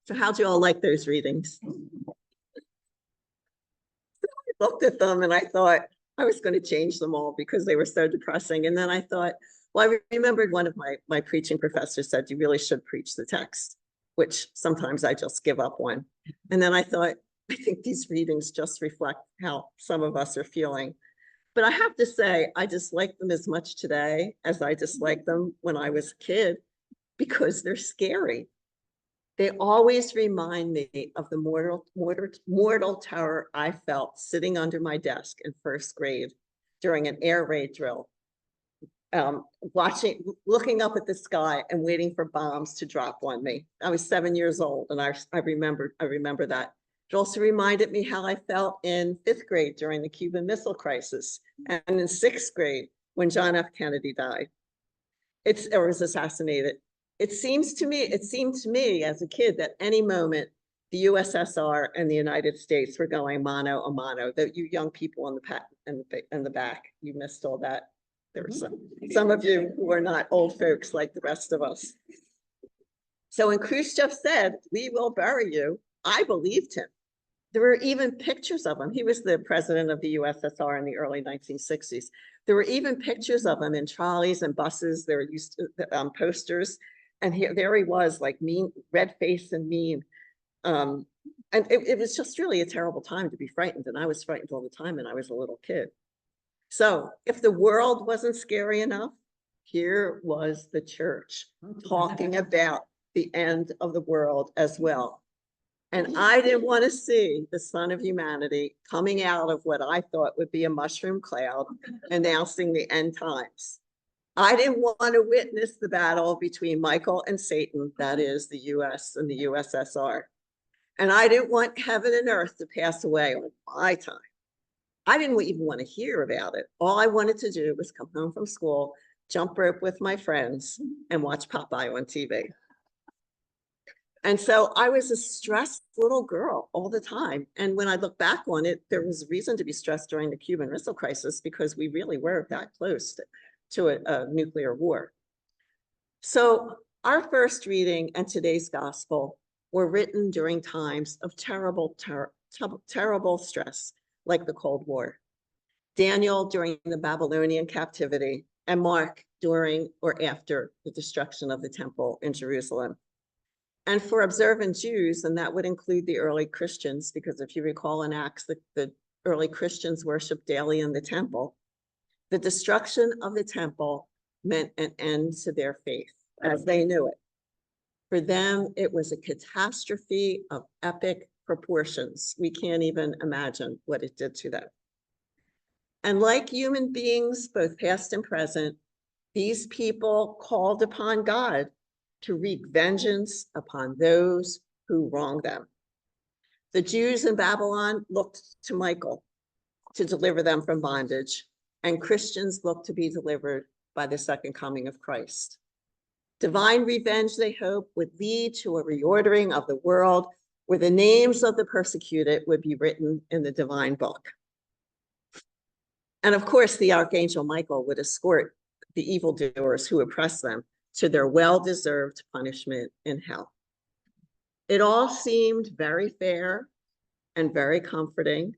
So how'd you all like those readings? I looked at them and I thought I was going to change them all because they were so depressing. And then I thought, well, I remembered one of my preaching professors said, you really should preach the text, which sometimes I just give up on. And then I thought, I think these readings just reflect how some of us are feeling. But I have to say, I dislike them as much today as I disliked them when I was a kid because they're scary. They always remind me of the mortal terror I felt sitting under my desk in first grade during an air raid drill, looking up at the sky and waiting for bombs to drop on me. I was 7 years old, and I remember that. It also reminded me how I felt in 5th grade during the Cuban Missile Crisis, and in 6th grade when John F. Kennedy died. Or was assassinated. It seemed to me as a kid that any moment the USSR and the United States were going mano a mano. That you young people in the back, you missed all that. There were some of you who are not old folks like the rest of us. So when Khrushchev said, "We will bury you," I believed him. There were even pictures of him. He was the president of the USSR in the early 1960s. There were even pictures of him in trolleys and buses. There were used to, posters. And there he was, like mean, red-faced and mean. And it was just really a terrible time to be frightened. And I was frightened all the time, and I was a little kid. So if the world wasn't scary enough, here was the church talking about the end of the world as well. And I didn't want to see the Son of Humanity coming out of what I thought would be a mushroom cloud announcing the end times. I didn't want to witness the battle between Michael and Satan, that is the US and the USSR. And I didn't want heaven and earth to pass away on my time. I didn't even want to hear about it. All I wanted to do was come home from school, jump rope with my friends, and watch Popeye on TV. And so I was a stressed little girl all the time. And when I look back on it, there was reason to be stressed during the Cuban Missile Crisis because we really were that close to a nuclear war. So our first reading and today's gospel were written during times of terrible stress, like the Cold War. Daniel during the Babylonian captivity, and Mark during or after the destruction of the temple in Jerusalem. And for observant Jews, and that would include the early Christians, because if you recall in Acts, the early Christians worshiped daily in the temple. The destruction of the temple meant an end to their faith as they knew it. For them, it was a catastrophe of epic proportions. We can't even imagine what it did to them. And like human beings, both past and present, these people called upon God to wreak vengeance upon those who wronged them. The Jews in Babylon looked to Michael to deliver them from bondage, and Christians looked to be delivered by the second coming of Christ. Divine revenge, they hope, would lead to a reordering of the world where the names of the persecuted would be written in the divine book. And of course, the Archangel Michael would escort the evildoers who oppress them to their well-deserved punishment in hell. It all seemed very fair and very comforting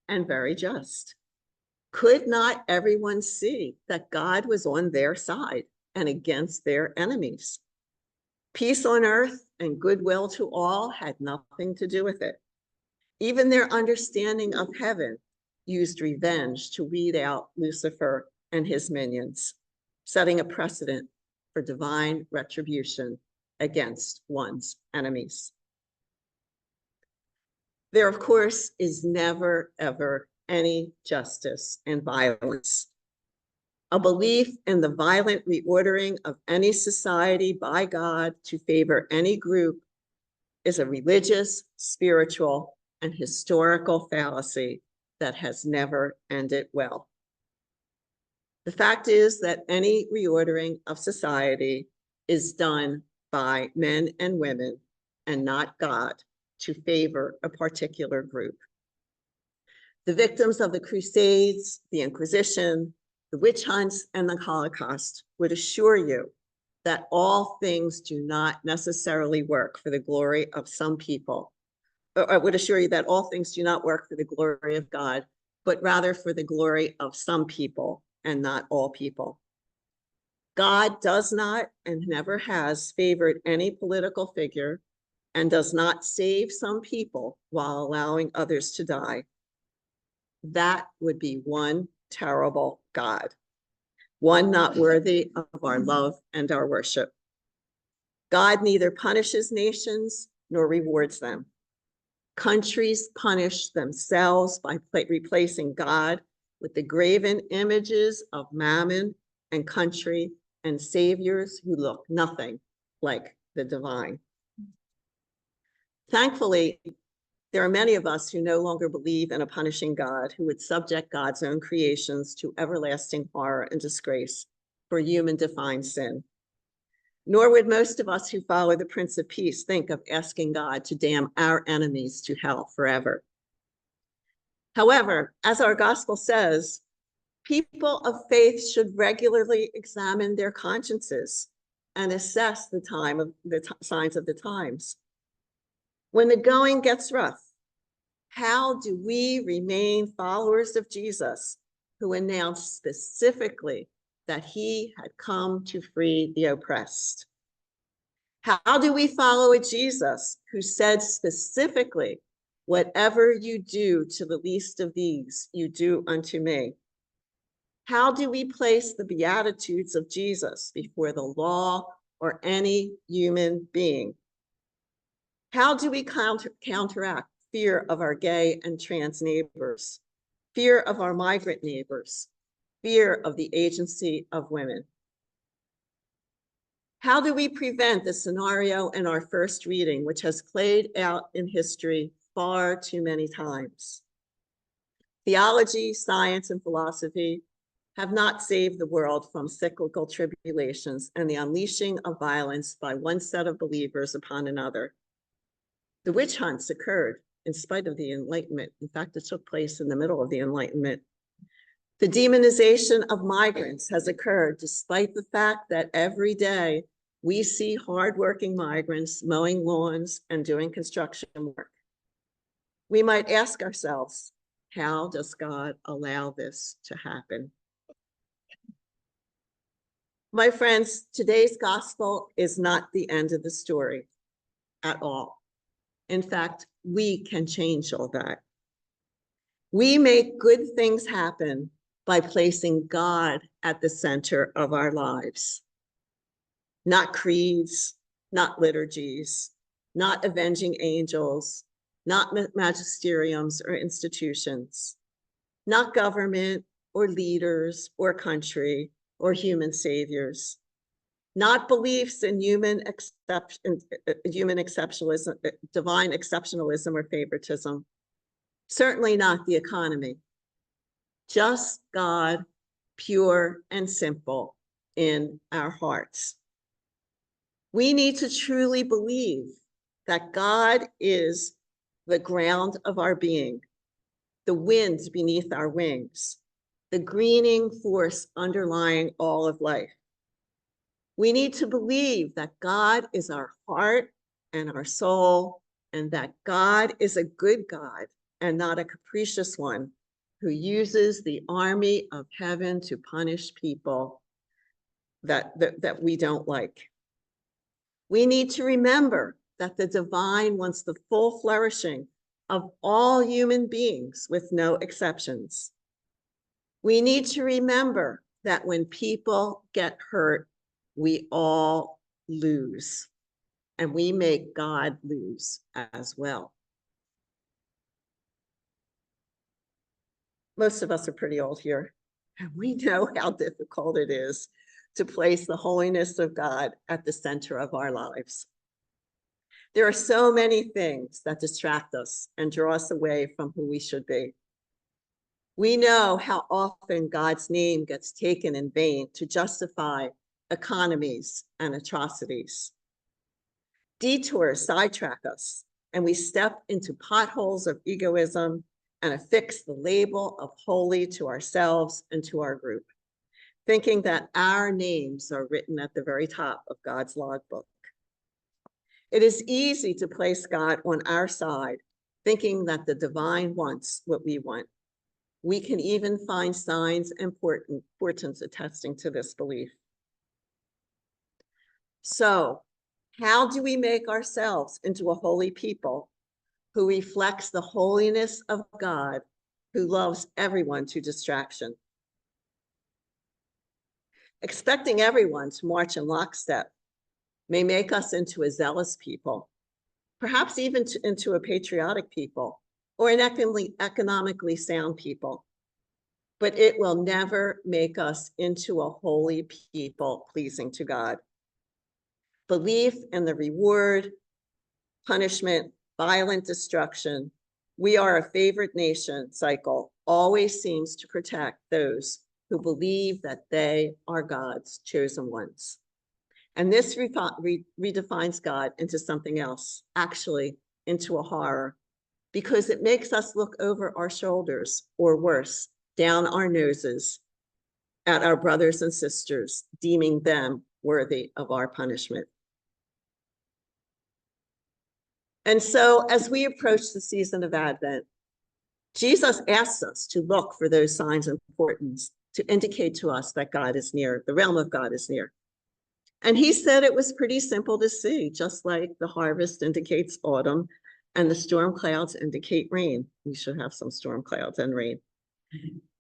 and very just. Could not everyone see that God was on their side and against their enemies? Peace on earth and goodwill to all had nothing to do with it. Even their understanding of heaven used revenge to weed out Lucifer and his minions, setting a precedent for divine retribution against one's enemies. There, of course, is never, ever any justice in violence. A belief in the violent reordering of any society by God to favor any group is a religious, spiritual, and historical fallacy that has never ended well. The fact is that any reordering of society is done by men and women and not God to favor a particular group. The victims of the Crusades, the Inquisition, the witch hunts, and the Holocaust would assure you that all things do not necessarily work for the glory of some people. Or I would assure you that all things do not work for the glory of God, but rather for the glory of some people and not all people. God does not and never has favored any political figure and does not save some people while allowing others to die. That would be one terrible God, one not worthy of our love and our worship. God neither punishes nations nor rewards them. Countries punish themselves by replacing God with the graven images of mammon and country and saviors who look nothing like the divine. Thankfully, there are many of us who no longer believe in a punishing God who would subject God's own creations to everlasting horror and disgrace for human-defined sin. Nor would most of us who follow the Prince of Peace think of asking God to damn our enemies to hell forever. However, as our gospel says, people of faith should regularly examine their consciences and assess the signs of the times. When the going gets rough, how do we remain followers of Jesus, who announced specifically that he had come to free the oppressed? How do we follow a Jesus who said specifically, whatever you do to the least of these, you do unto me? How do we place the Beatitudes of Jesus before the law or any human being? How do we counteract fear of our gay and trans neighbors, fear of our migrant neighbors, fear of the agency of women? How do we prevent the scenario in our first reading, which has played out in history far too many times? Theology, science, and philosophy have not saved the world from cyclical tribulations and the unleashing of violence by one set of believers upon another. The witch hunts occurred in spite of the Enlightenment. In fact, it took place in the middle of the Enlightenment. The demonization of migrants has occurred despite the fact that every day we see hardworking migrants mowing lawns and doing construction work. We might ask ourselves, how does God allow this to happen? My friends, today's gospel is not the end of the story at all. In fact, we can change all that. We make good things happen by placing God at the center of our lives. Not creeds, not liturgies, not avenging angels, not magisteriums or institutions, not government or leaders or country or human saviors, not beliefs in human exceptionalism, divine exceptionalism or favoritism, certainly not the economy, just God, pure and simple in our hearts. We need to truly believe that God is the ground of our being, the wind beneath our wings, the greening force underlying all of life. We need to believe that God is our heart and our soul, and that God is a good God and not a capricious one who uses the army of heaven to punish people that we don't like. We need to remember that the divine wants the full flourishing of all human beings with no exceptions. We need to remember that when people get hurt, we all lose, and we make God lose as well. Most of us are pretty old here, and we know how difficult it is to place the holiness of God at the center of our lives. There are so many things that distract us and draw us away from who we should be. We know how often God's name gets taken in vain to justify economies and atrocities. Detours sidetrack us, and we step into potholes of egoism and affix the label of holy to ourselves and to our group. thinking that our names are written at the very top of God's logbook. It is easy to place God on our side, thinking that the divine wants what we want. We can even find signs and portents attesting to this belief. So, how do we make ourselves into a holy people who reflects the holiness of God, who loves everyone to distraction? Expecting everyone to march in lockstep may make us into a zealous people, perhaps even into a patriotic people, or an economically sound people. But it will never make us into a holy people pleasing to God. Belief in the reward, punishment, violent destruction, we are a favored nation cycle always seems to protect those who believe that they are God's chosen ones. And this redefines God into something else, actually into a horror, because it makes us look over our shoulders, or worse, down our noses at our brothers and sisters, deeming them worthy of our punishment. And so as we approach the season of Advent, Jesus asks us to look for those signs and portents to indicate to us that God is near, the realm of God is near. And he said it was pretty simple to see, just like the harvest indicates autumn and the storm clouds indicate rain. We should have some storm clouds and rain.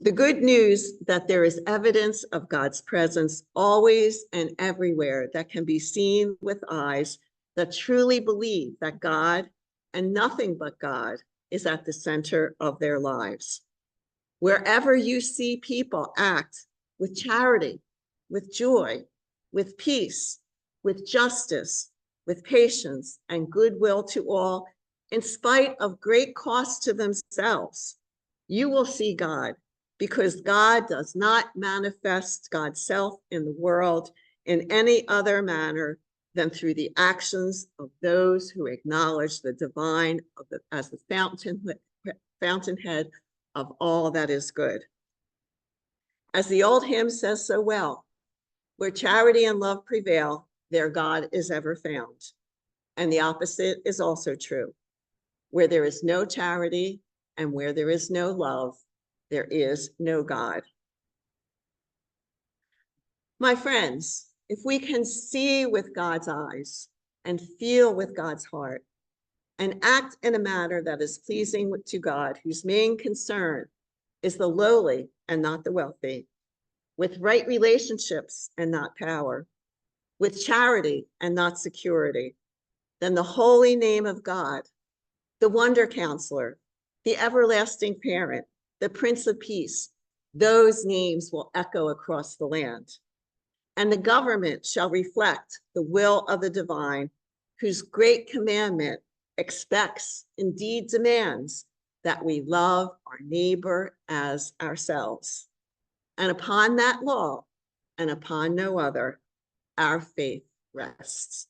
The good news that there is evidence of God's presence always and everywhere that can be seen with eyes that truly believe that God and nothing but God is at the center of their lives. Wherever you see people act with charity, with joy, with peace, with justice, with patience and goodwill to all, in spite of great cost to themselves, you will see God, because God does not manifest God's self in the world in any other manner than through the actions of those who acknowledge the divine as the fountainhead of all that is good. As the old hymn says so well, where charity and love prevail, there God is ever found. And the opposite is also true. Where there is no charity and where there is no love, there is no God. My friends, if we can see with God's eyes and feel with God's heart and act in a manner that is pleasing to God, whose main concern is the lowly and not the wealthy, with right relationships and not power, with charity and not security, then the holy name of God, the wonder counselor, the everlasting parent, the Prince of Peace, those names will echo across the land. And the government shall reflect the will of the divine, whose great commandment expects, indeed demands, that we love our neighbor as ourselves. And upon that law, and upon no other, our faith rests.